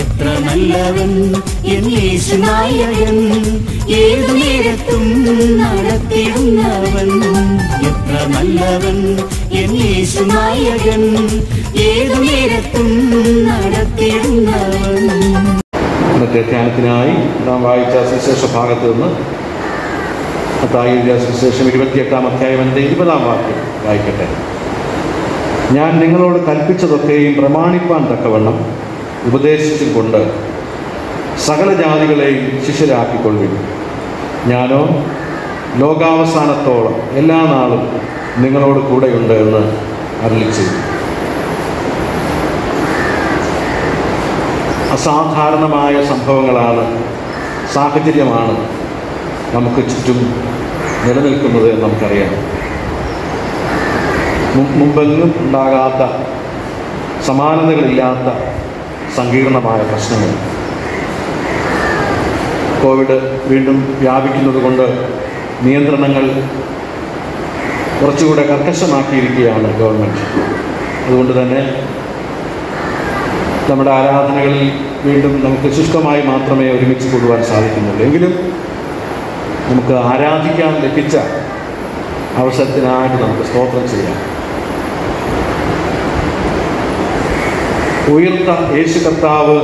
എത്ര നല്ലവൻ എൻ യേശുനായകൻ, ഏതു നേരത്തും നടത്തിടുന്നവൻ. എത്ര നല്ലവൻ എൻ യേശുനായകൻ, ഏതു നേരത്തും നടത്തിടുന്നവൻ. ഇന്നത്തെ ധ്യാനത്തിനായി നാം വായിച്ച സുവിശേഷ ഭാഗത്ത് നിന്ന് മത്തായി എഴുതിയ സുവിശേഷം 28-ാം അധ്യായം 20-ാം വാക്യം വായിക്കട്ടെ. ഞാൻ നിങ്ങളോട് കൽപ്പിച്ചതൊക്കെയും പ്രമാണിപ്പാൻ തക്കവണ്ണം ഉപദേശിച്ചും കൊണ്ട് സകല ജാതികളെയും ശിഷ്യരാക്കിക്കൊള്ളുവിൻ. ഞാനോ ലോകാവസാനത്തോളം എല്ലാ നാളും നിങ്ങളോട് കൂടെയുണ്ട് എന്ന് അരുളിച്ചെയ്തു. അസാധാരണമായ സംഭവങ്ങളാണ്, സാഹചര്യമാണ് നമുക്ക് ചുറ്റും നിലനിൽക്കുന്നത് എന്ന് നമുക്കറിയാം. മുമ്പെങ്ങും ഉണ്ടാകാത്ത, സമാനതകളില്ലാത്ത സങ്കീർണമായ പ്രശ്നങ്ങൾ. കോവിഡ് വീണ്ടും വ്യാപിക്കുന്നത് കൊണ്ട് നിയന്ത്രണങ്ങൾ കുറച്ചുകൂടെ കർക്കശമാക്കിയിരിക്കുകയാണ് ഗവൺമെൻറ്. അതുകൊണ്ട് തന്നെ നമ്മുടെ ആരാധനകളിൽ വീണ്ടും നമുക്ക് ശുഷ്കമായി മാത്രമേ ഒരുമിച്ച് കൂടുവാൻ സാധിക്കുന്നുള്ളൂ. എങ്കിലും നമുക്ക് ആരാധിക്കാൻ ലഭിച്ച അവസരത്തിനായിട്ട് നമുക്ക് സ്തോത്രം ചെയ്യാം. ഉയർത്ത യേശു കർത്താവ്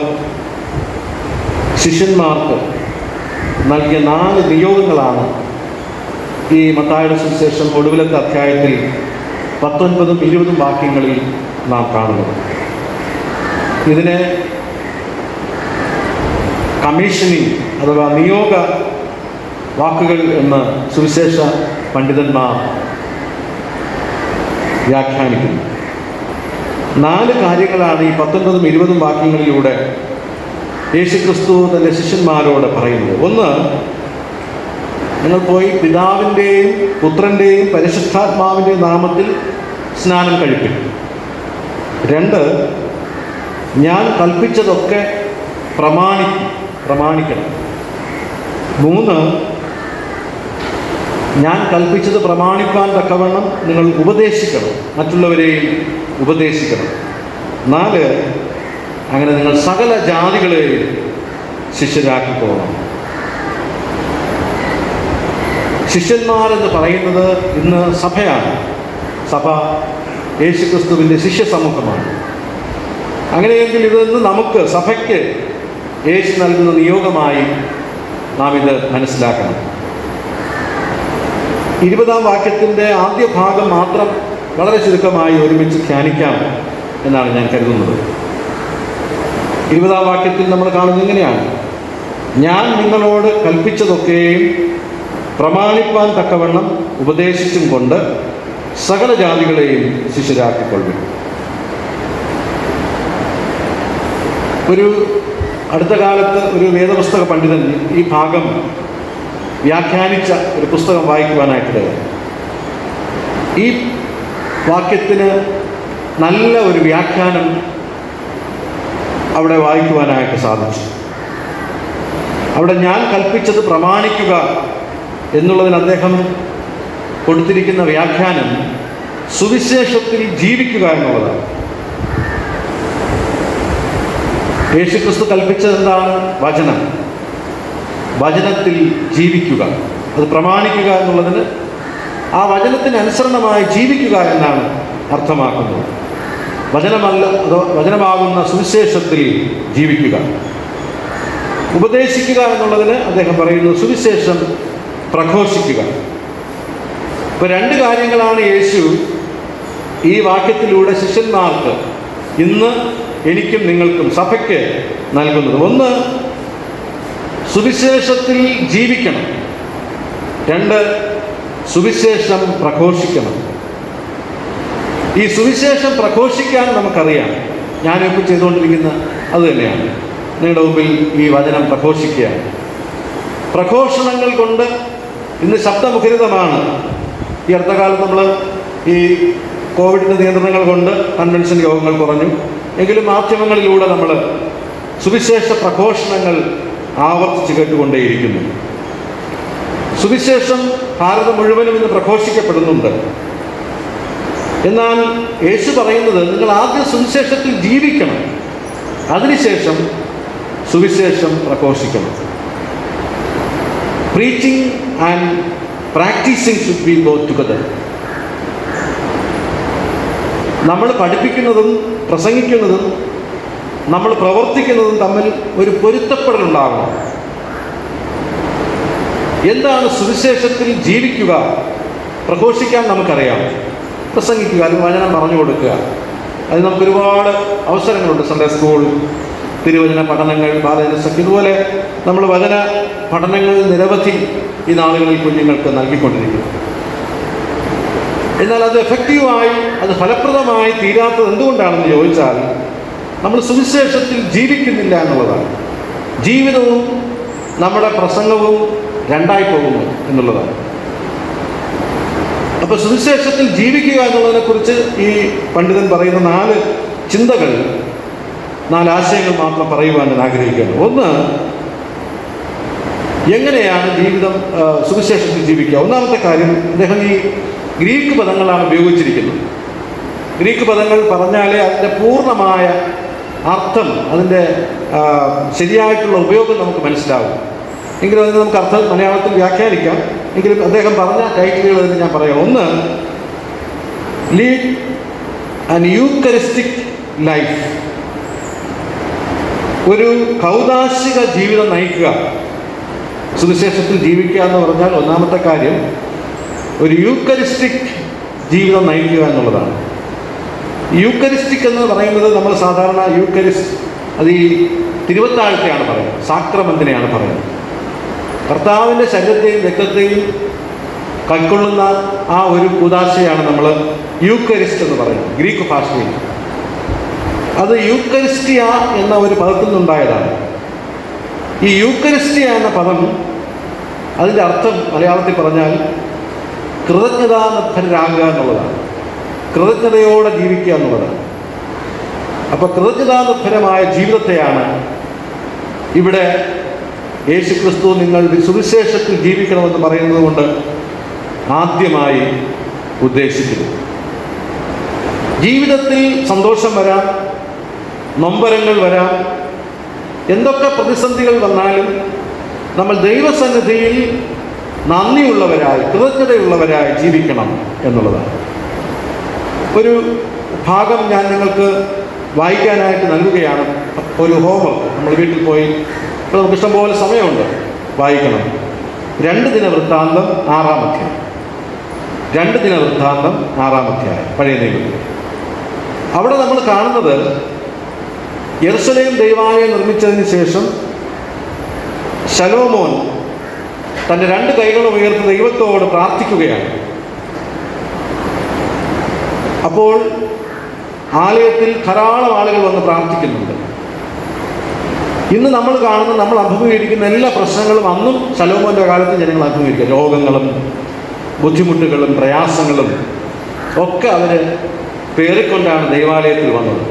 ശിഷ്യന്മാർക്ക് നൽകിയ 4 നിയോഗങ്ങളാണ് ഈ മത്തായിയുടെ സുവിശേഷം ഒടുവിലത്തെ അധ്യായത്തിൽ 19ഉം 20ഉം വാക്യങ്ങളിൽ നാം കാണുന്നത്. ഇതിനെ കമ്മീഷനിങ് അഥവാ നിയോഗ വാക്കുകൾ എന്ന് സുവിശേഷ പണ്ഡിതന്മാർ വ്യാഖ്യാനിക്കുന്നു. 4 കാര്യങ്ങളാണ് ഈ 19ഉം 20ഉം വാക്യങ്ങളിലൂടെ യേശുക്രിസ്തു തൻ്റെ ശിഷ്യന്മാരോട് പറയുന്നത്. ഒന്ന്, നിങ്ങൾ പോയി പിതാവിൻ്റെയും പുത്രൻ്റെയും പരിശുദ്ധാത്മാവിൻ്റെയും നാമത്തിൽ സ്നാനം കഴിപ്പിൻ. 2, ഞാൻ കൽപ്പിച്ചതൊക്കെ പ്രമാണിക്കണം. 3, ഞാൻ കൽപ്പിച്ചത് പ്രമാണിപ്പാൻ തക്കവണ്ണം നിങ്ങൾ ഉപദേശിക്കണം, മറ്റുള്ളവരെയും ഉപദേശിക്കണം. 4, അങ്ങനെ നിങ്ങൾ സകല ജാതികളെയും ശിഷ്യരാക്കി പോകണം. ശിഷ്യന്മാരെന്ന് പറയുന്നത് ഇന്ന് സഭയാണ്. സഭ യേശുക്രിസ്തുവിൻ്റെ ശിഷ്യ സമൂഹമാണ്. അങ്ങനെയെങ്കിൽ ഇതൊന്ന് നമുക്ക് സഭയ്ക്ക് യേശു നൽകുന്ന നിയോഗമായി നാം ഇത് മനസ്സിലാക്കണം. 20ാം വാക്യത്തിൻ്റെ ആദ്യ ഭാഗം മാത്രം വളരെ ചുരുക്കമായി ഒരുമിച്ച് ധ്യാനിക്കാം എന്നാണ് ഞാൻ കരുതുന്നത്. 20ാം വാക്യത്തിൽ നമ്മൾ കാണുന്നത് ഇങ്ങനെയാണ്: ഞാൻ നിങ്ങളോട് കൽപ്പിച്ചതൊക്കെയും പ്രമാണിപ്പാൻ തക്കവണ്ണം ഉപദേശിച്ചും കൊണ്ട് സകല ജാതികളെയും ശിഷ്യരാക്കിക്കൊള്ളും. ഒരു അടുത്ത കാലത്ത് ഒരു വേദപുസ്തക പണ്ഡിതൻ ഈ ഭാഗം വ്യാഖ്യാനിച്ച ഒരു പുസ്തകം വായിക്കുവാനായിട്ട് ഈ വാക്യത്തിന് നല്ല ഒരു വ്യാഖ്യാനം അവിടെ വായിക്കുവാനായിട്ട് സാധിച്ചു. അവിടെ ഞാൻ കൽപ്പിച്ചത് പ്രമാണിക്കുക എന്നുള്ളതിന് അദ്ദേഹം കൊടുത്തിരിക്കുന്ന വ്യാഖ്യാനം സുവിശേഷത്തിൽ ജീവിക്കുക എന്നുള്ളതാണ്. യേശുക്രിസ്തു കൽപ്പിച്ചത് എന്താണ്? വചനം. വചനത്തിൽ ജീവിക്കുക, അത് പ്രമാണിക്കുക എന്നുള്ളതിന് ആ വചനത്തിന് അനുസരണമായി ജീവിക്കുക എന്നാണ് അർത്ഥമാക്കുന്നത്. വചനമല്ല, അതോ വചനമാകുന്ന സുവിശേഷത്തിൽ ജീവിക്കുക. ഉപദേശിക്കുക എന്നുള്ളതിന് അദ്ദേഹം പറയുന്നത് സുവിശേഷം പ്രഘോഷിക്കുക. ഇപ്പോൾ 2 കാര്യങ്ങളാണ് യേശു ഈ വാക്യത്തിലൂടെ ശിഷ്യന്മാർക്ക് ഇന്ന് എനിക്കും നിങ്ങൾക്കും സഭയ്ക്ക് നൽകുന്നത്. ഒന്ന്, സുവിശേഷത്തിൽ ജീവിക്കണം. 2, സുവിശേഷം പ്രഘോഷിക്കണം. ഈ സുവിശേഷം പ്രഘോഷിക്കാൻ നമുക്കറിയാം. ഞാനിപ്പോൾ ചെയ്തുകൊണ്ടിരിക്കുന്ന അത് തന്നെയാണ്. നിങ്ങളുടെ മുമ്പിൽ ഈ വചനം പ്രഘോഷിക്കുകയാണ്. പ്രഘോഷണങ്ങൾ കൊണ്ട് ഇന്ന് ശബ്ദമുഖരിതമാണ്. ഈ അടുത്ത കാലത്ത് നമ്മൾ ഈ കോവിഡിൻ്റെ നിയന്ത്രണങ്ങൾ കൊണ്ട് കൺവെൻഷൻ യോഗങ്ങൾ കുറഞ്ഞു. എങ്കിലും മാധ്യമങ്ങളിലൂടെ നമ്മൾ സുവിശേഷ പ്രഘോഷണങ്ങൾ ആവർത്തിച്ച് കേട്ടുകൊണ്ടേയിരിക്കുന്നു. സുവിശേഷം ഭാരതം മുഴുവനും ഇന്ന് പ്രഘോഷിക്കപ്പെടുന്നുണ്ട്. എന്നാൽ യേശു പറയുന്നത് നിങ്ങൾ ആദ്യം സുവിശേഷത്തിൽ ജീവിക്കണം, അതിനുശേഷം സുവിശേഷം പ്രഘോഷിക്കണം. Preaching and practising should be go together. നമ്മൾ പഠിപ്പിക്കുന്നതും പ്രസംഗിക്കുന്നതും നമ്മൾ പ്രവർത്തിക്കുന്നതും തമ്മിൽ ഒരു പൊരുത്തപ്പെടലുണ്ടാകണം. എന്താണ് സുവിശേഷത്തിൽ ജീവിക്കുക? പ്രഘോഷിക്കാൻ നമുക്കറിയാം, പ്രസംഗിക്കുക, അല്ലെങ്കിൽ വചനം പറഞ്ഞു കൊടുക്കുക, അത് നമുക്കൊരുപാട് അവസരങ്ങളുണ്ട്. സൺഡേ സ്കൂൾ, തിരുവചന പഠനങ്ങൾ, ബാലജനസഖ്യ, ഇതുപോലെ നമ്മൾ വചന പഠനങ്ങൾ നിരവധി ഈ നാളുകളിൽ കുഞ്ഞുങ്ങൾക്ക് നൽകിക്കൊണ്ടിരിക്കുന്നു. എന്നാൽ അത് എഫക്റ്റീവായി, അത് ഫലപ്രദമായി തീരാത്തത് എന്തുകൊണ്ടാണെന്ന് ചോദിച്ചാൽ നമ്മൾ സുവിശേഷത്തിൽ ജീവിക്കുന്നില്ല എന്നുള്ളതാണ്. ജീവിതവും നമ്മുടെ പ്രസംഗവും രണ്ടായി പോകുന്നു എന്നുള്ളതാണ്. അപ്പോൾ സുവിശേഷത്തിൽ ജീവിക്കുക എന്നുള്ളതിനെക്കുറിച്ച് ഈ പണ്ഡിതൻ പറയുന്ന 4 ചിന്തകൾ, 4 ആശയങ്ങൾ മാത്രം പറയുവാൻ ഞാൻ ആഗ്രഹിക്കുന്നു. ഒന്ന്, എങ്ങനെയാണ് ജീവിതം സുവിശേഷത്തിൽ ജീവിക്കുക? ഒന്നാമത്തെ കാര്യം, അദ്ദേഹം ഈ ഗ്രീക്ക് പദങ്ങളാണ് ഉപയോഗിച്ചിരിക്കുന്നത്. ഗ്രീക്ക് പദങ്ങൾ പറഞ്ഞാലേ അതിൻ്റെ പൂർണ്ണമായ അർത്ഥം, അതിൻ്റെ ശരിയായിട്ടുള്ള ഉപയോഗം നമുക്ക് മനസ്സിലാവും. എങ്കിലും അതിന് നമുക്ക് അർത്ഥം മലയാളത്തിൽ വ്യാഖ്യാനിക്കാം. എങ്കിലും അദ്ദേഹം പറഞ്ഞ ടൈറ്റിലുകൾ എന്ന് ഞാൻ പറയാം. ഒന്ന്, ലീഡ് ആൻ യൂക്കറിസ്റ്റിക് ലൈഫ്, ഒരു കൗദാശിക ജീവിതം നയിക്കുക. സുവിശേഷത്തിൽ ജീവിക്കുക എന്ന് പറഞ്ഞാൽ ഒന്നാമത്തെ കാര്യം ഒരു യൂക്കറിസ്റ്റിക് ജീവിതം നയിക്കുക എന്നുള്ളതാണ്. യൂക്കറിസ്റ്റിക് എന്ന് പറയുന്നത് നമ്മൾ സാധാരണ യൂക്കറിസ്റ്റ്, അത് ഈ തിരുവത്താഴത്തെയാണ് പറയുന്നത്, സാക്രമെന്തിനെയാണ് പറയുന്നത്. കർത്താവിൻ്റെ ശരീരത്തെയും രക്തത്തെയും കൈക്കൊള്ളുന്ന ആ ഒരു കൂദാശയാണ് നമ്മൾ യൂക്കറിസ്റ്റ് എന്ന് പറയുന്നത് ഗ്രീക്ക് ഭാഷയിൽ. അത് യൂക്കറിസ്റ്റിയ എന്ന ഒരു പദത്തിൽ നിന്നുണ്ടായതാണ്. ഈ യൂക്കറിസ്റ്റിയ എന്ന പദം, അതിൻ്റെ അർത്ഥം മലയാളത്തിൽ പറഞ്ഞാൽ കൃതജ്ഞതാനിർഭരരാകുക എന്നുള്ളതാണ്, കൃതജ്ഞതയോടെ ജീവിക്കുക എന്നുള്ളതാണ്. അപ്പോൾ കൃതജ്ഞതാനിർഭരമായ ജീവിതത്തെയാണ് ഇവിടെ യേശുക്രിസ്തു നിങ്ങൾ സുവിശേഷത്തിൽ ജീവിക്കണമെന്ന് പറയുന്നത് കൊണ്ട് ആദ്യമായി ഉദ്ദേശിക്കുന്നു. ജീവിതത്തിൽ സന്തോഷം വരാം, നൊമ്പരങ്ങൾ വരാം, എന്തൊക്കെ പ്രതിസന്ധികൾ വന്നാലും നമ്മൾ ദൈവസന്നിധിയിൽ നന്ദിയുള്ളവരായി, കൃതജ്ഞതയുള്ളവരായി ജീവിക്കണം എന്നുള്ളതാണ്. ഒരു ഭാഗം ഞാൻ നിങ്ങൾക്ക് വായിക്കാനായിട്ട് നൽകുകയാണ്. ഒരു ഹോംവർക്ക് നമ്മൾ വീട്ടിൽ പോയി, ഇപ്പോൾ നമുക്ക് ഇഷ്ടംപോലെ സമയമുണ്ട്, വായിക്കണം. 2 ദിനവൃത്താന്തം 6-ാം അധ്യായം. 2 ദിനവൃത്താന്തം 6-ാം അധ്യായം പഴയ നിയമത്തിൽ. അവിടെ നമ്മൾ കാണുന്നത് യെരുശലേം ദൈവാലയം നിർമ്മിച്ചതിന് ശേഷം ശലോമോൻ തൻ്റെ 2 കൈകളും ഉയർത്തി ദൈവത്തോട് പ്രാർത്ഥിക്കുകയാണ്. അപ്പോൾ ആലയത്തിൽ ധാരാളം ആളുകൾ വന്ന് പ്രാർത്ഥിക്കുന്നുണ്ട്. ഇന്ന് നമ്മൾ കാണുന്ന, നമ്മൾ അഭിമുഖീകരിക്കുന്ന എല്ലാ പ്രശ്നങ്ങളും അന്നും ശലോമോൻ്റെ കാലത്ത് ജനങ്ങൾ അഭിമുഖീകരിക്കുക. രോഗങ്ങളും ബുദ്ധിമുട്ടുകളും പ്രയാസങ്ങളും ഒക്കെ അവർ പേറിക്കൊണ്ടാണ് ദൈവാലയത്തിൽ വന്നത്.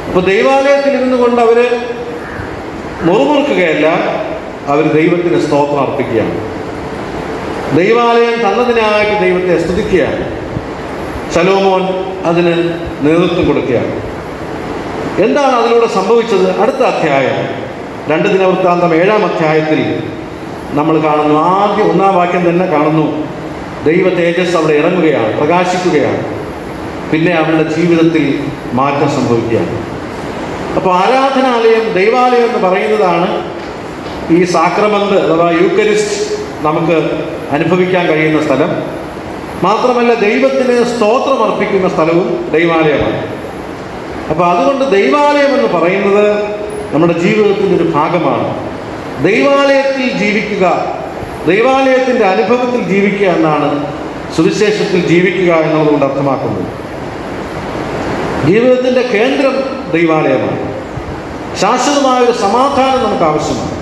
അപ്പോൾ ദൈവാലയത്തിൽ ഇരുന്നു കൊണ്ട് അവർ മുറുമുറുക്കുകയല്ല, അവർ ദൈവത്തിന് സ്തോത്രം അർപ്പിക്കുകയാണ്. ദൈവാലയം തന്നതിനായിട്ട് ദൈവത്തെ സ്തുതിക്കുകയാണ്. ശലോമോൻ അതിന് നേതൃത്വം കൊടുക്കുകയാണ്. എന്താണ് അതിലൂടെ സംഭവിച്ചത്? അടുത്ത അധ്യായം 2 ദിനവൃത്താന്തം 7-ാം അധ്യായത്തിൽ നമ്മൾ കാണുന്നു. ആദ്യം 1-ാം വാക്യം തന്നെ കാണുന്നു. ദൈവ തേജസ് അവിടെ ഇറങ്ങുകയാണ്, പ്രകാശിക്കുകയാണ്. പിന്നെ അവരുടെ ജീവിതത്തിൽ മാറ്റം സംഭവിക്കുകയാണ്. അപ്പോൾ ആരാധനാലയം, ദൈവാലയം എന്ന് പറയുന്നതാണ് ഈ സാക്രമെന്റ് അഥവാ യൂക്കറിസ്റ്റ് നമുക്ക് അനുഭവിക്കാൻ കഴിയുന്ന സ്ഥലം. മാത്രമല്ല ദൈവത്തിന് സ്തോത്രം അർപ്പിക്കുന്ന സ്ഥലവും ദൈവാലയമാണ്. അപ്പോൾ അതുകൊണ്ട് ദൈവാലയം എന്ന് പറയുന്നത് നമ്മുടെ ജീവിതത്തിൻ്റെ ഒരു ഭാഗമാണ്. ദൈവാലയത്തിൽ ജീവിക്കുക, ദൈവാലയത്തിൻ്റെ അനുഭവത്തിൽ ജീവിക്കുക എന്നാണ് സുവിശേഷത്തിൽ ജീവിക്കുക എന്നുള്ളതുകൊണ്ട് അർത്ഥമാക്കുന്നത്. ജീവിതത്തിൻ്റെ കേന്ദ്രം ദൈവാലയമാണ്. ശാശ്വതമായൊരു സമാധാനം നമുക്ക് ആവശ്യമാണ്.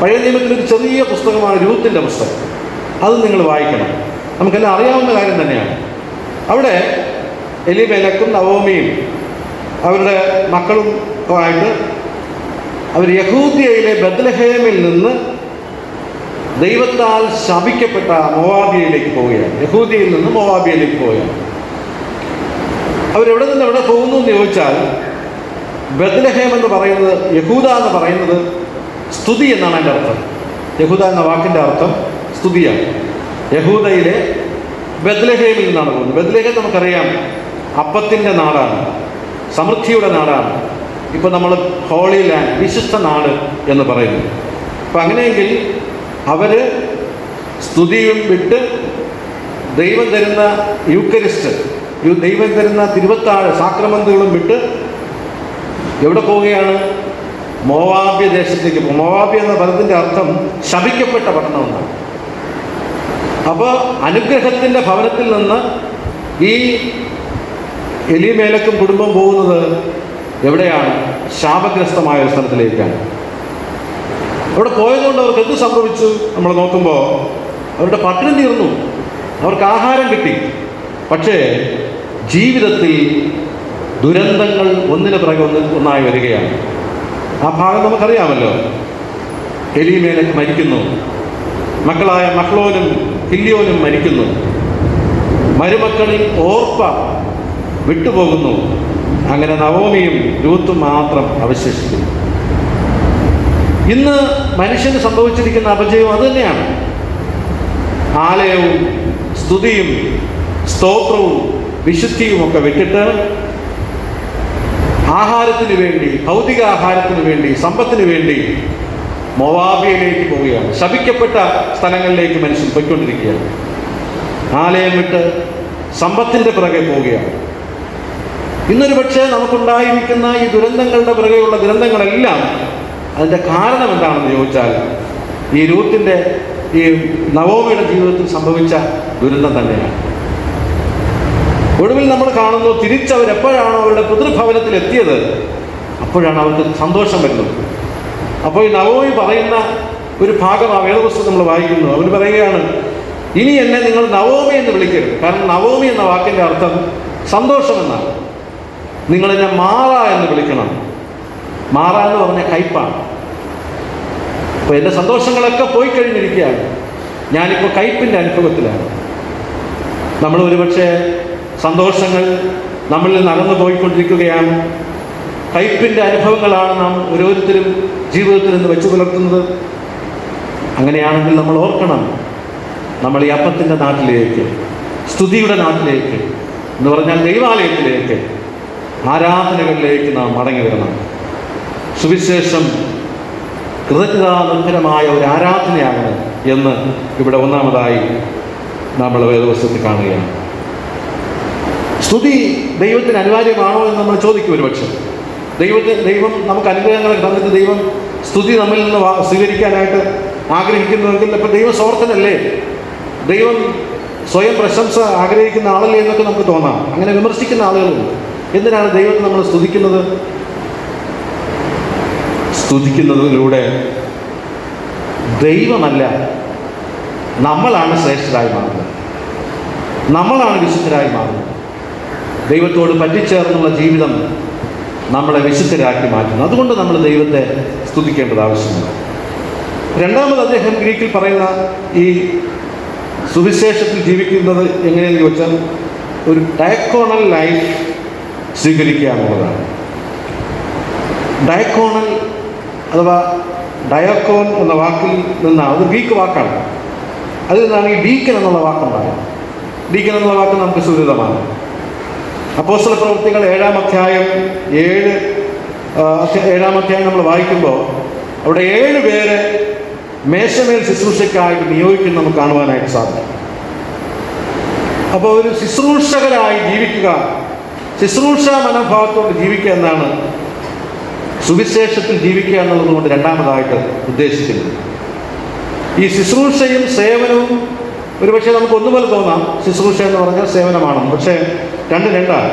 പഴയ നിയമത്തിലൊരു ചെറിയ പുസ്തകമാണ് രൂത്തിൻ്റെ പുസ്തകം. അത് നിങ്ങൾ വായിക്കണം. നമുക്കെല്ലാം അറിയാവുന്ന കാര്യം തന്നെയാണ്. അവിടെ എലിമേലക്കും നവോമിയും അവരുടെ മക്കളും ആയിട്ട് അവർ യഹൂദ്യയിലെ ബത്ലഹേമിൽ നിന്ന് ദൈവത്താൽ ശപിക്കപ്പെട്ട മോവാബിയയിലേക്ക് പോവുകയാണ്. യഹൂദ്യയിൽ നിന്ന് മോവാബിയയിലേക്ക് പോവുകയാണ്. അവരെവിടെ നിന്ന് എവിടെ പോകുന്നു എന്ന് ചോദിച്ചാൽ ബത്ലഹേം എന്ന് പറയുന്നത്, യഹൂദ എന്ന് പറയുന്നത് സ്തുതി എന്നാണ് അതിൻ്റെ അർത്ഥം. യഹൂദ എന്ന വാക്കിൻ്റെ അർത്ഥം സ്തുതിയാണ്. യഹൂദയിലെ ബത്ലഹേമിൽ നിന്നാണ് പോകുന്നത്. ബത്ലഹേം നമുക്കറിയാം അപ്പത്തിൻ്റെ നാടാണ്, സമൃദ്ധിയുടെ നാടാണ്. ഇപ്പോൾ നമ്മൾ ഹോളി ലാൻഡ്, വിശുദ്ധ നാട് എന്ന് പറയുന്നു. അപ്പം അങ്ങനെയെങ്കിൽ അവർ സ്തുതിയും വിട്ട് ദൈവം തരുന്ന യൂക്കരിസ്റ്റ്, ദൈവം തരുന്ന തിരുവത്താഴ് സാക്രമന്തുകളും വിട്ട് എവിടെ പോവുകയാണ്? മോവാബ്യ ദേശത്തേക്ക് പോകും. മോവാബ്യ എന്ന പദത്തിൻ്റെ അർത്ഥം ശപിക്കപ്പെട്ട പട്ടണം എന്നാണ്. അപ്പോൾ അനുഗ്രഹത്തിൻ്റെ ഭവനത്തിൽ നിന്ന് ഈ എലിമേലക്കും കുടുംബം പോകുന്നത് എവിടെയാണ്? ശാപഗ്രസ്തമായ ഒരു സ്ഥലത്തിലേക്കാണ്. അവിടെ പോയതുകൊണ്ട് അവർക്ക് എന്ത് സംഭവിച്ചു? നമ്മൾ നോക്കുമ്പോൾ അവരുടെ പട്ടിണി തീർന്നു, അവർക്ക് ആഹാരം കിട്ടി. പക്ഷേ ജീവിതത്തിൽ ദുരന്തങ്ങൾ ഒന്നിനു പിറകെ ഒന്നായി വരികയാണ്. ആ ഭാഗം നമുക്കറിയാമല്ലോ. എലീമേലക്ക് മരിക്കുന്നു, മക്കളായ മഹ്ലോനും കില്യോനും മരിക്കുന്നു, മരുമക്കളിൽ ഓർപ്പ വിട്ടുപോകുന്നു. അങ്ങനെ നവോമിയും രൂത്തും മാത്രം അവശേഷിക്കുന്നു. ഇന്ന് മനുഷ്യന് സംഭവിച്ചിരിക്കുന്ന അപജയം അതുതന്നെയാണ്. ആലയവും സ്തുതിയും സ്തോത്രവും വിശുദ്ധിയും ഒക്കെ വിട്ടിട്ട് ആഹാരത്തിന് വേണ്ടി, ഭൗതിക ആഹാരത്തിന് വേണ്ടി, സമ്പത്തിന് വേണ്ടി മോവാബിയയിലേക്ക് പോവുകയാണ്. ശപിക്കപ്പെട്ട സ്ഥലങ്ങളിലേക്ക് മനുഷ്യൻ പോയിക്കൊണ്ടിരിക്കുകയാണ്. ആലയം വിട്ട് സമ്പത്തിൻ്റെ പിറകെ പോവുകയാണ്. ഇന്നൊരു പക്ഷേ നമുക്കുണ്ടായിരിക്കുന്ന ഈ ദുരന്തങ്ങളുടെ പിറകെയുള്ള ദുരന്തങ്ങളെല്ലാം അതിൻ്റെ കാരണം എന്താണെന്ന് ചോദിച്ചാൽ ഈ രൂത്തിൻ്റെ, ഈ നവോമിയുടെ ജീവിതത്തിൽ സംഭവിച്ച ദുരന്തം തന്നെയാണ്. ഒടുവിൽ നമ്മൾ കാണുന്നു, തിരിച്ചവരെപ്പോഴാണോ അവരുടെ പിതൃഭവനത്തിൽ എത്തിയത് അപ്പോഴാണ് അവർക്ക് സന്തോഷം വരുന്നത്. അപ്പോൾ ഈ നവോമി പറയുന്ന ഒരു ഭാഗം ആ വേദപുസ്തകം നമ്മൾ വായിക്കുന്നു. അവർ പറയുകയാണ്, ഇനി എന്നെ നിങ്ങൾ നവോമി എന്ന് വിളിക്കരുത്. കാരണം നവോമി എന്ന വാക്കിൻ്റെ അർത്ഥം സന്തോഷമെന്നാണ്. നിങ്ങളെന്നെ മാറ എന്ന് വിളിക്കണം. മാറ എന്ന് പറഞ്ഞ കയ്പാണ്. അപ്പോൾ എൻ്റെ സന്തോഷങ്ങളൊക്കെ പോയി കഴിഞ്ഞിരിക്കുകയാണ്, ഞാനിപ്പോൾ കയ്പിൻ്റെ അനുഭവത്തിലാണ്. നമ്മൾ ഒരുപക്ഷെ സന്തോഷങ്ങൾ നമ്മളിൽ നിന്ന് അകന്നു പോയിക്കൊണ്ടിരിക്കുകയാണ്. കയ്പിൻ്റെ അനുഭവങ്ങളാണ് നാം ഓരോരുത്തരും ജീവിതത്തിൽ നിന്ന് വെച്ചു പുലർത്തുന്നത്. അങ്ങനെയാണെങ്കിൽ നമ്മൾ ഓർക്കണം, നമ്മൾ ഈ അപ്പത്തിൻ്റെ നാട്ടിലേക്ക്, സ്തുതിയുടെ നാട്ടിലേക്ക് എന്ന് പറഞ്ഞാൽ ദൈവാലയത്തിലേക്ക്, ആരാധനകളിലേക്ക് നാം മടങ്ങി വരണം. സുവിശേഷം കൃതജ്ഞതാനിർഭരമായ ഒരു ആരാധനയാകണം എന്ന് ഇവിടെ ഒന്നാമതായി നമ്മൾ വേദപുസ്തകത്തിൽ കാണുകയാണ്. സ്തുതി ദൈവത്തിന് അനിവാര്യമാണോ എന്ന് നമ്മൾ ചോദിക്കും. ഒരുപക്ഷെ ദൈവം നമുക്ക് അനുഗ്രഹങ്ങൾ തന്നിട്ട് ദൈവം സ്തുതി നമ്മിൽ നിന്ന് സ്വീകരിക്കാനായിട്ട് ആഗ്രഹിക്കുന്നുവെങ്കിൽ അപ്പോൾ ദൈവം സ്വാർത്ഥനല്ലേ? ദൈവം സ്വയം പ്രശംസ ആഗ്രഹിക്കുന്ന ആളല്ലേ എന്നൊക്കെ നമുക്ക് തോന്നാം. അങ്ങനെ വിമർശിക്കുന്ന ആളുകളുണ്ട്. എന്തിനാണ് ദൈവത്തെ നമ്മൾ സ്തുതിക്കുന്നത്? സ്തുതിക്കുന്നതിലൂടെ ദൈവമല്ല, നമ്മളാണ് ശ്രേഷ്ഠരായി മാറുന്നത്, നമ്മളാണ് വിശുദ്ധരായി മാറുന്നത്. ദൈവത്തോട് പറ്റിച്ചേർന്നുള്ള ജീവിതം നമ്മളെ വിശുദ്ധരാക്കി മാറ്റുന്നു. അതുകൊണ്ട് നമ്മൾ ദൈവത്തെ സ്തുതിക്കേണ്ടത് ആവശ്യമാണ്. രണ്ടാമത് അദ്ദേഹം ഗ്രീക്കിൽ പറയുന്ന ഈ സുവിശേഷത്തിൽ ജീവിക്കുന്നത് എങ്ങനെയെന്ന് ചോദിച്ചാൽ ഒരു ഡയക്കോണൽ ലൈഫ് സ്വീകരിക്കുക എന്നുള്ളതാണ്. ഡയക്കോണൽ അഥവാ ഡയക്കോൺ എന്ന വാക്കിൽ നിന്നാണ്, അത് ഗ്രീക്ക് വാക്കാണ്. അതിൽ നിന്നാണ് ഈ ഡീക്കൻ എന്നുള്ള വാക്കുണ്ടായത്. ഡീക്കൻ എന്നുള്ള വാക്ക് നമുക്ക് സുരക്ഷിതമാണ്. അപ്പോസ്തല പ്രവൃത്തികൾ 7-ാം അധ്യായം നമ്മൾ വായിക്കുമ്പോൾ അവിടെ 7 പേരെ മേശമേൽ ശുശ്രൂഷയ്ക്കായിട്ട് നിയോഗിക്കുന്ന നമുക്ക് കാണുവാനായിട്ട് സാധിക്കും. അപ്പോൾ ഒരു ശുശ്രൂഷകരായി ജീവിക്കുക, ശുശ്രൂഷ മനോഭാവത്തോട് ജീവിക്കുക എന്നാണ് സുവിശേഷത്തിൽ ജീവിക്കുക എന്നുള്ളതുകൊണ്ട് രണ്ടാമതായിട്ട് ഉദ്ദേശിക്കുന്നത്. ഈ ശുശ്രൂഷയും സേവനവും ഒരുപക്ഷെ നമുക്ക് ഒന്നുപോലെ തോന്നാം, ശുശ്രൂഷ എന്ന് പറഞ്ഞാൽ സേവനമാണെന്ന്. പക്ഷേ രണ്ടാണ്.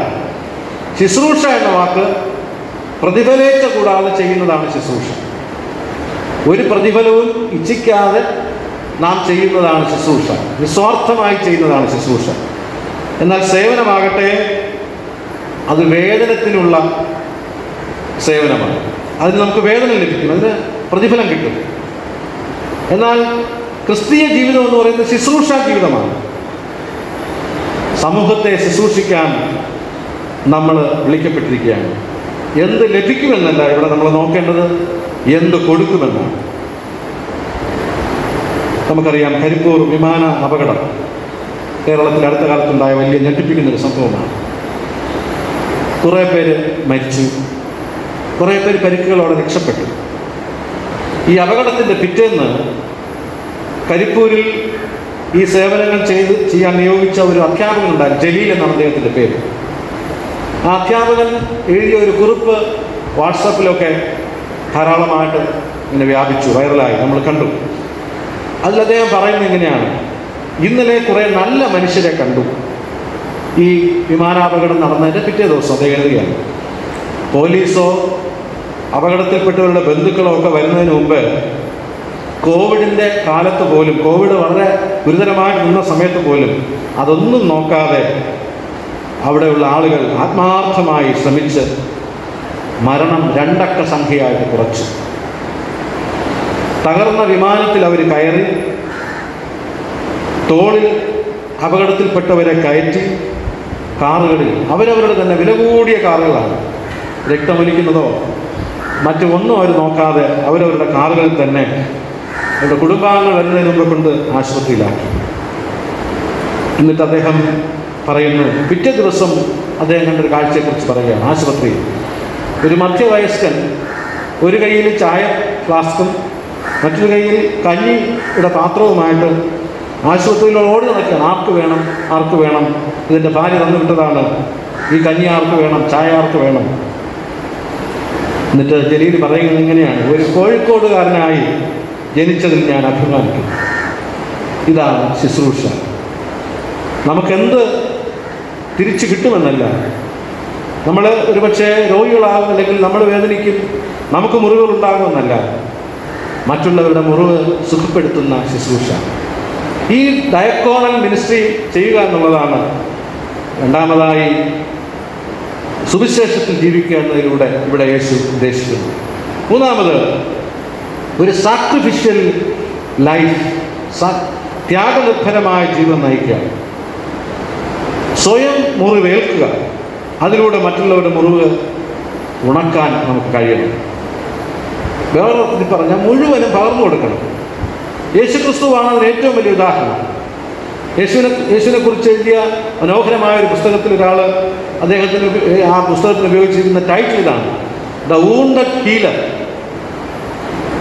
ശുശ്രൂഷ എന്ന വാക്ക് പ്രതിഫലേച്ഛ കൂടാതെ ചെയ്യുന്നതാണ് ശുശ്രൂഷ. ഒരു പ്രതിഫലവും ഇച്ഛിക്കാതെ നാം ചെയ്യുന്നതാണ് ശുശ്രൂഷ, നിസ്വാർത്ഥമായി ചെയ്യുന്നതാണ് ശുശ്രൂഷ. എന്നാൽ സേവനമാകട്ടെ അത് വേതനത്തിനുള്ള സേവനമാണ്. അതിന് നമുക്ക് വേതനം ലഭിക്കും, അതിന് പ്രതിഫലം കിട്ടും. എന്നാൽ ക്രിസ്തീയ ജീവിതം എന്ന് പറയുന്നത് ശുശ്രൂഷ ജീവിതമാണ്. സമൂഹത്തെ ശുശ്രൂഷിക്കാൻ നമ്മൾ വിളിക്കപ്പെട്ടിരിക്കുകയാണ്. എന്ത് ലഭിക്കുമെന്നല്ല ഇവിടെ നമ്മൾ നോക്കേണ്ടത്, എന്ത് കൊടുക്കുമെന്നാണ്. നമുക്കറിയാം, കരിപ്പൂർ വിമാന അപകടം കേരളത്തിൽ അടുത്ത കാലത്തുണ്ടായ വലിയ ഞെട്ടിപ്പിക്കുന്നൊരു സംഭവമാണ്. കുറേ പേര് മരിച്ചു, കുറേ പേര് പരിക്കുകളോടെ രക്ഷപ്പെട്ടു. ഈ അപകടത്തിൻ്റെ പിറ്റേന്ന് കരിപ്പൂരിൽ ഈ സേവനങ്ങൾ ചെയ്യാൻ നിയോഗിച്ച ഒരു അധ്യാപകനുണ്ടായിരുന്നു, ജലീൽ എന്നാണ് അദ്ദേഹത്തിൻ്റെ പേര്. ആ അധ്യാപകൻ എഴുതിയ ഒരു കുറിപ്പ് വാട്സാപ്പിലൊക്കെ ധാരാളമായിട്ട് ഇങ്ങനെ വ്യാപിച്ചു, വൈറലായി, നമ്മൾ കണ്ടു. അതിൽ അദ്ദേഹം പറയുന്നത് ഇങ്ങനെയാണ്: ഇന്നലെ കുറേ നല്ല മനുഷ്യരെ കണ്ടു. ഈ വിമാനാപകടം നടന്നതിൻ്റെ പിറ്റേ ദിവസം അദ്ദേഹം എഴുതുകയാണ്, പോലീസോ അപകടത്തിൽപ്പെട്ടവരുടെ ബന്ധുക്കളോ ഒക്കെ വരുന്നതിന് മുമ്പ് കോവിഡിൻ്റെ കാലത്ത് പോലും, കോവിഡ് വളരെ ഗുരുതരമായി നിന്ന സമയത്ത് പോലും അതൊന്നും നോക്കാതെ അവിടെയുള്ള ആളുകൾ ആത്മാർത്ഥമായി ശ്രമിച്ച് മരണം 2 അക്ക സംഖ്യയായിട്ട് കുറച്ചു. തകർന്ന വിമാനത്തിൽ അവർ കയറി, തോളിൽ അപകടത്തിൽപ്പെട്ടവരെ കയറ്റി കാറുകളിൽ, അവരവരുടെ തന്നെ വില കൂടിയ കാറുകളാണ്, രക്തമൊലിക്കുന്നതോ മറ്റു ഒന്നും അവർ നോക്കാതെ അവരവരുടെ കാറുകളിൽ തന്നെ അവരുടെ കുടുംബാംഗങ്ങൾ വരുന്നതിന് മുമ്പ് കൊണ്ട് ആശുപത്രിയിലാക്കി. എന്നിട്ട് അദ്ദേഹം പറയുന്നു, പിറ്റേ ദിവസം അദ്ദേഹം കണ്ടൊരു കാഴ്ചയെക്കുറിച്ച് പറയുകയാണ്. ആശുപത്രിയിൽ ഒരു മധ്യവയസ്കൻ ഒരു കയ്യിൽ ചായ ഫ്ലാസ്കും മറ്റൊരു കയ്യിൽ കഞ്ഞിയുടെ പാത്രവുമായിട്ട് ആശുപത്രിയിൽ ഓടി നടക്കുകയാണ്. ആർക്ക് വേണം, ആർക്ക് വേണം, ഇതിൻ്റെ ഭാര്യ തന്നു വിട്ടതാണ്, ഈ കഞ്ഞി ആർക്ക് വേണം, ചായ ആർക്ക് വേണം. എന്നിട്ട് ജലീൽ പറയുന്നത് ഇങ്ങനെയാണ്: ഒരു കോഴിക്കോടുകാരനായി ജനിച്ചതിൽ ഞാൻ അഭിമാനിക്കുന്നു. ഇതാണ് ശുശ്രൂഷ. നമുക്കെന്ത് തിരിച്ചു കിട്ടുമെന്നല്ല, നമ്മൾ ഒരുപക്ഷെ രോഗികളാകും, അല്ലെങ്കിൽ നമ്മൾ വേദനിക്കും, നമുക്ക് മുറിവുകളുണ്ടാകുമെന്നല്ല, മറ്റുള്ളവരുടെ മുറിവ് സുഖപ്പെടുത്തുന്ന ശുശ്രൂഷ. ഈ ഡയക്കോണൽ മിനിസ്ട്രി ചെയ്യുക എന്നുള്ളതാണ് രണ്ടാമതായി സുവിശേഷത്തിൽ ജീവിക്കുക എന്നതിലൂടെ ഇവിടെ യേശു ഉദ്ദേശിക്കുന്നു. മൂന്നാമത്, ഒരു സാക്രിഫിഷ്യൽ ലൈഫ്, ത്യാഗനിർഭരമായ ജീവിതം നയിക്കുക. സ്വയം മുറിവേൽക്കുക, അതിലൂടെ മറ്റുള്ളവരുടെ മുറിവ് ഉണക്കാൻ നമുക്ക് കഴിയണം. വേറൊരുത്തിൽ പറഞ്ഞാൽ മുഴുവനും പകർന്നു കൊടുക്കണം. യേശുക്രിസ്തുവാണ് അതിന് ഏറ്റവും വലിയ ഉദാഹരണം. യേശുവിനെ കുറിച്ച് എഴുതിയ മനോഹരമായ ഒരു പുസ്തകത്തിൽ ഒരാൾ അദ്ദേഹത്തിന് ആ പുസ്തകത്തിന് ഉപയോഗിച്ചിരിക്കുന്ന ടൈറ്റിൽ ഇതാണ്: ദ വൂണ്ടഡ് ഹീലർ,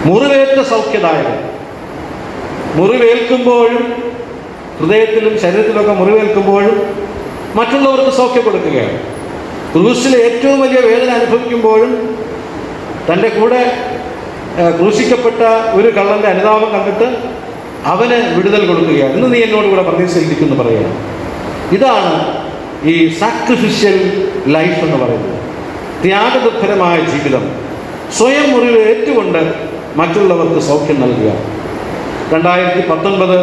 മുറിവേറ്റ സൗഖ്യദായകൻ. മുറിവേൽക്കുമ്പോഴും, ഹൃദയത്തിലും ശരീരത്തിലൊക്കെ മുറിവേൽക്കുമ്പോഴും മറ്റുള്ളവർക്ക് സൗഖ്യം കൊടുക്കുകയാണ്. ക്രൂശിലെ ഏറ്റവും വലിയ വേദന അനുഭവിക്കുമ്പോഴും തൻ്റെ കൂടെ ക്രൂശിക്കപ്പെട്ട ഒരു കള്ളൻ്റെ അനുതാപം കണ്ടിട്ട് അവന് വിടുതൽ കൊടുക്കുകയാണ്. ഇന്ന് നീ എന്നോട് കൂടെ പ്രതീക്ഷയിലിരിക്കുന്നു പറയുകയാണ്. ഇതാണ് ഈ സാക്രിഫിഷ്യൽ ലൈഫ് എന്ന് പറയുന്നത്, ത്യാഗനിർഭരമായ ജീവിതം. സ്വയം മുറിവ് ഏറ്റുകൊണ്ട് മറ്റുള്ളവർക്ക് സൗഖ്യം നൽകുക. 2019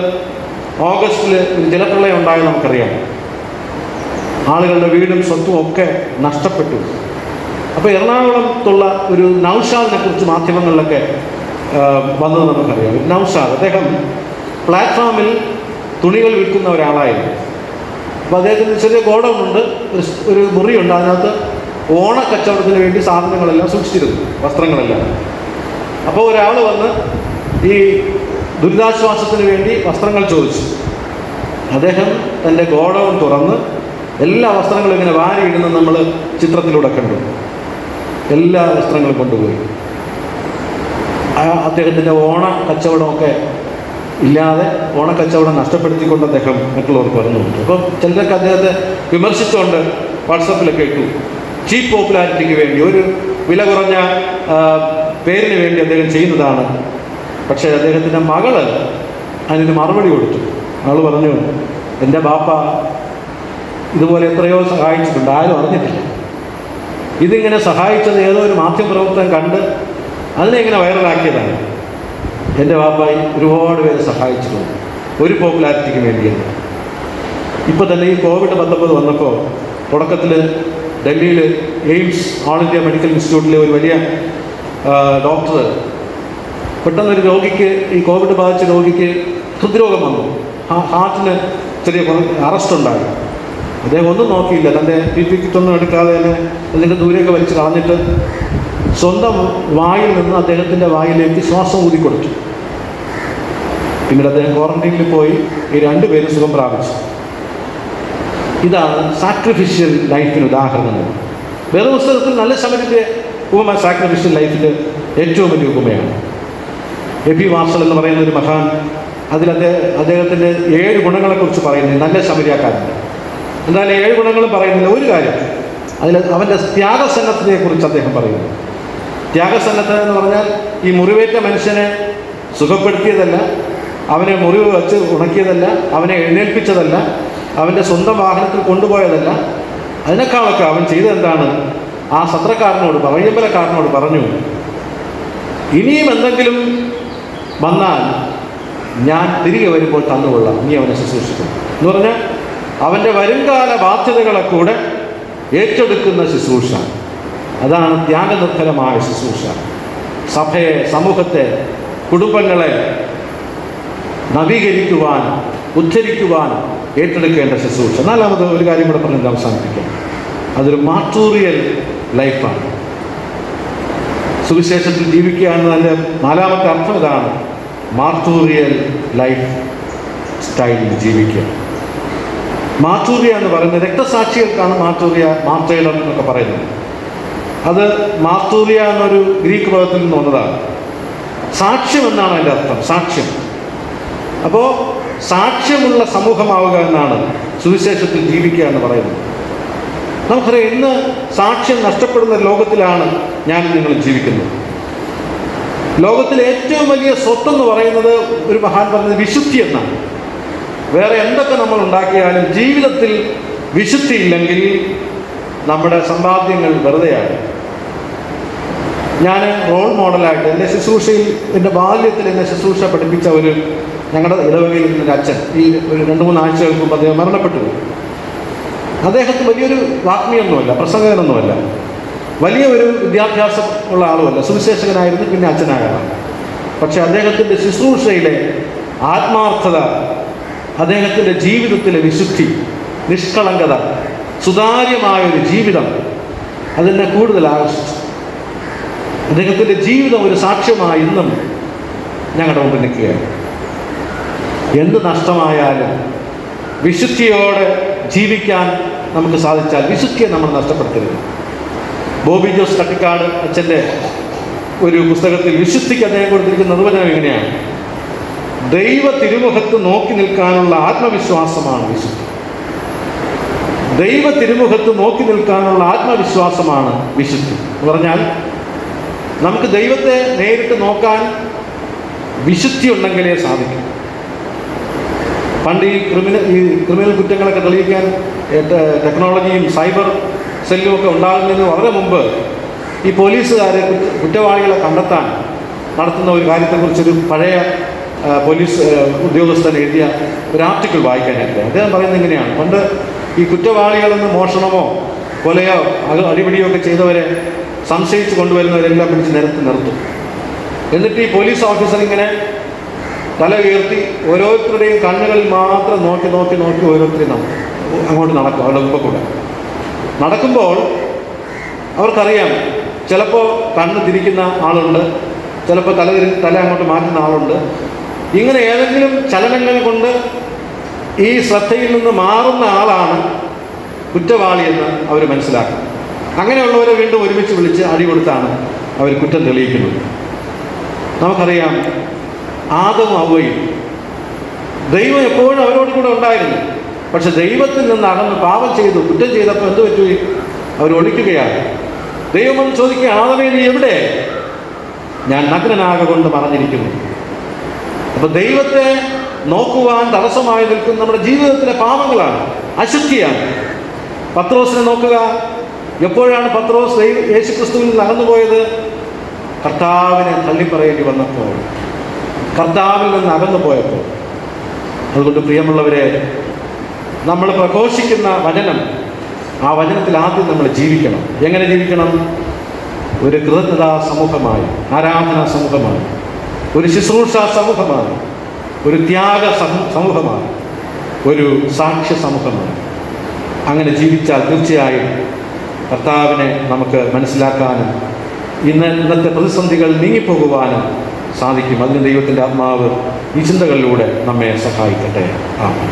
ഓഗസ്റ്റിൽ ഒരു ജലപ്രളയം ഉണ്ടായത് നമുക്കറിയാം. ആളുകളുടെ വീടും സ്വത്തും ഒക്കെ നഷ്ടപ്പെട്ടു. അപ്പോൾ എറണാകുളത്തുള്ള ഒരു നൗഷാദിനെ കുറിച്ച് മാധ്യമങ്ങളിലൊക്കെ വന്നത് നമുക്കറിയാം. നൗഷാദ്, അദ്ദേഹം പ്ലാറ്റ്ഫോമിൽ തുണികൾ വിൽക്കുന്ന ഒരാളായിരുന്നു. അപ്പോൾ അദ്ദേഹത്തിന് ചെറിയ ഗോഡൗണുണ്ട്, ഒരു മുറിയുണ്ട്. അതിനകത്ത് ഓണക്കച്ചവടത്തിന് വേണ്ടി സാധനങ്ങളെല്ലാം സൂക്ഷിച്ചിരുന്നു, വസ്ത്രങ്ങളെല്ലാം. അപ്പോൾ ഒരാൾ വന്ന് ഈ ദുരിതാശ്വാസത്തിന് വേണ്ടി വസ്ത്രങ്ങൾ ചോദിച്ചു. അദ്ദേഹം തൻ്റെ ഗോഡൗൺ തുറന്ന് എല്ലാ വസ്ത്രങ്ങളും ഇങ്ങനെ വാരിയിടുന്ന നമ്മൾ ചിത്രത്തിലൂടെ കണ്ടു. എല്ലാ വസ്ത്രങ്ങളും കൊണ്ടുപോയി. അദ്ദേഹത്തിൻ്റെ ഓണ കച്ചവടമൊക്കെ ഇല്ലാതെ, ഓണക്കച്ചവടം നഷ്ടപ്പെടുത്തിക്കൊണ്ട് അദ്ദേഹം മറ്റുള്ളവർക്ക് പറഞ്ഞു. അപ്പം ചിലരൊക്കെ അദ്ദേഹത്തെ വിമർശിച്ചുകൊണ്ട് വാട്സപ്പിലൊക്കെ ഇട്ടു. ചീപ്പ് പോപ്പുലാരിറ്റിക്ക് വേണ്ടി, ഒരു വില കുറഞ്ഞ പേരിന് വേണ്ടി അദ്ദേഹം ചെയ്യുന്നതാണ്. പക്ഷേ അദ്ദേഹത്തിൻ്റെ മകള് അതിന് മറുപടി കൊടുത്തു. അവൾ പറഞ്ഞു, എൻ്റെ ബാപ്പ ഇതുപോലെ എത്രയോ സഹായിച്ചിട്ടുണ്ട്, ആരും അറിഞ്ഞിട്ടില്ല. ഇതിങ്ങനെ സഹായിച്ചത് ഏതോ ഒരു മാധ്യമപ്രവർത്തകൻ കണ്ട് അതിനെ ഇങ്ങനെ വൈറലാക്കിയതാണ്. എൻ്റെ ബാപ്പായി ഒരുപാട് പേരെ സഹായിച്ചിട്ടുണ്ട്, ഒരു പോപ്പുലാരിറ്റിക്ക് വേണ്ടിയല്ല. ഇപ്പോൾ തന്നെ ഈ COVID-19 വന്നപ്പോൾ തുടക്കത്തിൽ ഡൽഹിയിൽ എയിംസ് ഓൾ ഇന്ത്യ മെഡിക്കൽ ഇൻസ്റ്റിറ്റ്യൂട്ടിലെ ഒരു വലിയ ഡോക്ടർ പെട്ടെന്നൊരു രോഗിക്ക്, ഈ കോവിഡ് ബാധിച്ച രോഗിക്ക് ഹൃദ്രോഗം വന്നു, ഹാർട്ടിന് ചെറിയ അറസ്റ്റ് ഉണ്ടായി. അദ്ദേഹം ഒന്നും നോക്കിയില്ല, തൻ്റെ കിറ്റൊന്നും എടുക്കാതെ തന്നെ അതിൻ്റെ ദൂരെയൊക്കെ വലിച്ച് കളഞ്ഞിട്ട് സ്വന്തം വായിൽ നിന്ന് അദ്ദേഹത്തിൻ്റെ വായിലേക്ക് ശ്വാസം ഊതിക്കൊടുത്തു. പിന്നീട് അദ്ദേഹം ക്വാറന്റൈനിൽ പോയി ഈ രണ്ടുപേരും സുഖം പ്രാപിച്ചു. ഇതാണ് സാക്രിഫിഷ്യൽ ലൈഫിന് ഉദാഹരണങ്ങൾ. വേദപുസ്തകത്തിൽ നല്ല ശമരിൻ്റെ ഉപമ സാക്രിഫിഷ്യൽ ലൈഫിൻ്റെ ഏറ്റവും വലിയ ഉപമയാണ്. എബി വാർസൽ എന്ന് പറയുന്ന ഒരു മഹാൻ അതിൽ അദ്ദേഹത്തിൻ്റെ 7 ഗുണങ്ങളെക്കുറിച്ച് പറയുന്നത് നല്ല ശമരിയാക്കാരുണ്ട്. എന്തായാലും 7 ഗുണങ്ങളും പറയുന്നില്ല. ഒരു കാര്യം അതിൽ അവൻ്റെ ത്യാഗസന്നദ്ധതയെക്കുറിച്ച് അദ്ദേഹം പറയുന്നു. ത്യാഗസന്നദ്ധത എന്ന് പറഞ്ഞാൽ ഈ മുറിവേറ്റ മനുഷ്യനെ സുഖപ്പെടുത്തിയതല്ല, അവനെ മുറിവ് വെച്ച് ഉണക്കിയതല്ല, അവനെ എഴുന്നേൽപ്പിച്ചതല്ല, അവൻ്റെ സ്വന്തം വാഹനത്തിൽ കൊണ്ടുപോയതല്ല. അതിനേക്കാളൊക്കെ അവൻ ചെയ്തതെന്താണ്? ആ സത്രക്കാരനോട്, വഴിയമ്പലക്കാരനോട് പറഞ്ഞു, ഇനിയും എന്തെങ്കിലും വന്നാൽ ഞാൻ തിരികെ വരുമ്പോൾ തന്നുകൊള്ളാം, നീ അവനെ ശുശ്രൂഷിക്കും എന്ന് പറഞ്ഞാൽ അവൻ്റെ വരുംകാല ബാധ്യതകളെ കൂടെ ഏറ്റെടുക്കുന്ന ശുശ്രൂഷ. അതാണ് ത്യാഗനിർഭരമായ ശുശ്രൂഷ. സഭയെ, സമൂഹത്തെ, കുടുംബങ്ങളെ നവീകരിക്കുവാൻ, ഉദ്ധരിക്കുവാൻ ഏറ്റെടുക്കേണ്ട ശുശ്രൂഷ. നാലാമത് ഒരു കാര്യം കൂടെ പറഞ്ഞിട്ട് അവസാനിപ്പിക്കാം. അതൊരു മാർട്ടൂറിയൽ ലൈഫാണ്. സുവിശേഷത്തിൽ ജീവിക്കുക എന്നതിൻ്റെ 4ാമത്തെ അർത്ഥം ഇതാണ്, മാർട്ടൂറിയൽ ലൈഫ് സ്റ്റൈലിൽ ജീവിക്കുക. മാർട്ടൂറിയ എന്ന് പറയുന്നത് രക്തസാക്ഷികൾക്കാണ് മാർട്ടൈഡം എന്നൊക്കെ പറയുന്നത്. അത് മാർട്ടൂറിയ എന്നൊരു ഗ്രീക്ക് പദത്തിൽ നിന്ന് വന്നതാണ്. സാക്ഷ്യം എന്നാണ് അതിൻ്റെ അർത്ഥം, സാക്ഷ്യം. അപ്പോൾ സാക്ഷ്യമുള്ള സമൂഹമാവുക എന്നാണ് സുവിശേഷത്തിൽ ജീവിക്കുക എന്ന് പറയുന്നത്. നമുക്കറിയാം, ഇന്ന് സാക്ഷ്യം നഷ്ടപ്പെടുന്ന ലോകത്തിലാണ് ഞാൻ നിങ്ങൾ ജീവിക്കുന്നത്. ലോകത്തിലെ ഏറ്റവും വലിയ സ്വത്തെന്ന് പറയുന്നത് ഒരു മഹാൻ പറഞ്ഞത് വിശുദ്ധി എന്നാണ്. വേറെ എന്തൊക്കെ നമ്മൾ ഉണ്ടാക്കിയാലും ജീവിതത്തിൽ വിശുദ്ധി ഇല്ലെങ്കിൽ നമ്മുടെ സമ്പാദ്യങ്ങൾ വെറുതെയാണ്. ഞാൻ റോൾ മോഡലായിട്ട് എൻ്റെ ശുശ്രൂഷയിൽ, എൻ്റെ ബാല്യത്തിൽ എന്നെ ശുശ്രൂഷ പഠിപ്പിച്ച ഞങ്ങളുടെ ഇടവകയിൽ നിന്നൊരു അച്ഛൻ ഈ ഒരു 2-3 ആഴ്ചകൾക്ക് മുമ്പ് അദ്ദേഹം മരണപ്പെട്ടു. അദ്ദേഹത്തിന് വലിയൊരു വാഗ്മിയൊന്നുമല്ല, പ്രസംഗകനൊന്നുമല്ല, വലിയ ഒരു വിദ്യാഭ്യാസം ഉള്ള ആളുമല്ല, സുവിശേഷകനായിരുന്നു, പിന്നെ അച്ഛനാകാം. പക്ഷെ അദ്ദേഹത്തിൻ്റെ ശുശ്രൂഷയിലെ ആത്മാർത്ഥത, അദ്ദേഹത്തിൻ്റെ ജീവിതത്തിലെ വിശുദ്ധി, നിഷ്കളങ്കത, സുതാര്യമായൊരു ജീവിതം അതെന്നെ കൂടുതൽ ആകർഷിച്ചു. അദ്ദേഹത്തിൻ്റെ ജീവിതം ഒരു സാക്ഷ്യമായി ഇന്നും ഞങ്ങളുടെ മുമ്പിൽ നിൽക്കുകയാണ്. എന്ത് നഷ്ടമായാലും വിശുദ്ധിയോടെ ജീവിക്കാൻ നമുക്ക് സാധിച്ചാൽ വിശുദ്ധിയെ നമ്മൾ നഷ്ടപ്പെടുത്തരുത്. ബോബി ജോസ് കട്ടിക്കാട് അച്ഛൻ്റെ ഒരു പുസ്തകത്തിൽ വിശുദ്ധിക്ക് അദ്ദേഹം കൊടുത്തിരിക്കുന്ന നിർവചനം എങ്ങനെയാണ്? ദൈവ തിരുമുഖത്ത് നോക്കി നിൽക്കാനുള്ള ആത്മവിശ്വാസമാണ് വിശുദ്ധി. ദൈവ തിരുമുഖത്ത് നോക്കി നിൽക്കാനുള്ള ആത്മവിശ്വാസമാണ് വിശുദ്ധി എന്ന് പറഞ്ഞാൽ നമുക്ക് ദൈവത്തെ നേരിട്ട് നോക്കാൻ വിശുദ്ധി ഉണ്ടെങ്കിലേ സാധിക്കും. പണ്ട് ഈ ക്രിമിനൽ കുറ്റങ്ങളൊക്കെ തെളിയിക്കാൻ ടെക്നോളജിയും സൈബർ സെല്ലും ഒക്കെ ഉണ്ടാകുന്നതിന് വളരെ മുമ്പ് ഈ പോലീസുകാരെ കുറ്റവാളികളെ കണ്ടെത്താൻ നടത്തുന്ന ഒരു കാര്യത്തെക്കുറിച്ചൊരു പഴയ പോലീസ് ഉദ്യോഗസ്ഥൻ എഴുതിയ ഒരു ആർട്ടിക്കിൾ വായിക്കാനായിട്ട് അദ്ദേഹം പറയുന്നത് ഇങ്ങനെയാണ്: പണ്ട് ഈ കുറ്റവാളികളെന്ന് മോഷണമോ കൊലയോ അടിപിടിയോ ഒക്കെ ചെയ്തവരെ സംശയിച്ച് കൊണ്ടുവരുന്നവരെല്ലാം പിടിച്ച് നിർത്തും. എന്നിട്ട് ഈ പോലീസ് ഓഫീസർ ഇങ്ങനെ തല ഉയർത്തി ഓരോരുത്തരുടെയും കണ്ണുകളിൽ മാത്രം നോക്കി ഓരോരുത്തരെയും അങ്ങോട്ട് നടക്കും. അവരുടെ മുമ്പ് കൂടെ നടക്കുമ്പോൾ അവർക്കറിയാം, ചിലപ്പോൾ കണ്ണ് തിരിക്കുന്ന ആളുണ്ട്, ചിലപ്പോൾ തല അങ്ങോട്ട് മാറ്റുന്ന ആളുണ്ട്. ഇങ്ങനെ ഏതെങ്കിലും ചലനങ്ങൾ കൊണ്ട് ഈ ശ്രദ്ധയിൽ നിന്ന് മാറുന്ന ആളാണ് കുറ്റവാളിയെന്ന് അവർ മനസ്സിലാക്കും. അങ്ങനെയുള്ളവരെ വീണ്ടും ഒരുമിച്ച് വിളിച്ച് അടി കൊടുത്താണ് അവർ കുറ്റം തെളിയിക്കുന്നത്. നമുക്കറിയാം, ആദമും ഹവ്വയും ദൈവം എപ്പോഴും അവരോട് കൂടെ ഉണ്ടായിരുന്നു. പക്ഷെ ദൈവത്തിൽ നിന്ന് അകന്ന് പാപം ചെയ്തു, കുറ്റം ചെയ്തപ്പോൾ എന്ത് പറ്റി? അവർ ഒളിക്കുകയാണ്. ദൈവം ഒന്ന് ചോദിക്കുക, ആദമേ നീ എവിടെ? ഞാൻ നഗ്നനാകൊണ്ട് മറഞ്ഞിരിക്കുന്നു. അപ്പോൾ ദൈവത്തെ നോക്കുവാൻ തടസ്സമായി നിൽക്കുന്ന നമ്മുടെ ജീവിതത്തിലെ പാപങ്ങളാണ്, അശുദ്ധിയാണ്. പത്രോസിനെ നോക്കുക. എപ്പോഴാണ് പത്രോസ് യേശുക്രിസ്തുവിൽ നിന്ന് അകന്നുപോയത്? കർത്താവിനെ തള്ളിപ്പറയേണ്ടി വന്നപ്പോൾ, കർത്താവിൽ നിന്ന് അകന്നു പോയപ്പോൾ. അതുകൊണ്ട് പ്രിയമുള്ളവരെ, നമ്മൾ പ്രഘോഷിക്കുന്ന വചനം, ആ വചനത്തിൽ ആദ്യം നമ്മൾ ജീവിക്കണം. എങ്ങനെ ജീവിക്കണം? ഒരു കൃതജ്ഞതാ സമൂഹമായി, ആരാധനാ സമൂഹമായി, ഒരു ശുശ്രൂഷ സമൂഹമായി, ഒരു ത്യാഗ സമൂഹമായി, ഒരു സാക്ഷ്യ സമൂഹമായി. അങ്ങനെ ജീവിച്ചാൽ തീർച്ചയായും കർത്താവിനെ നമുക്ക് മനസ്സിലാക്കാനും ഇന്നത്തെ പ്രതിസന്ധികൾ നീങ്ങിപ്പോകുവാനും സാധിക്കും. അതിന് ദൈവത്തിൻ്റെ ആത്മാവ് ഈ ചിന്തകളിലൂടെ നമ്മെ സഹായിക്കട്ടെ. ആമേൻ.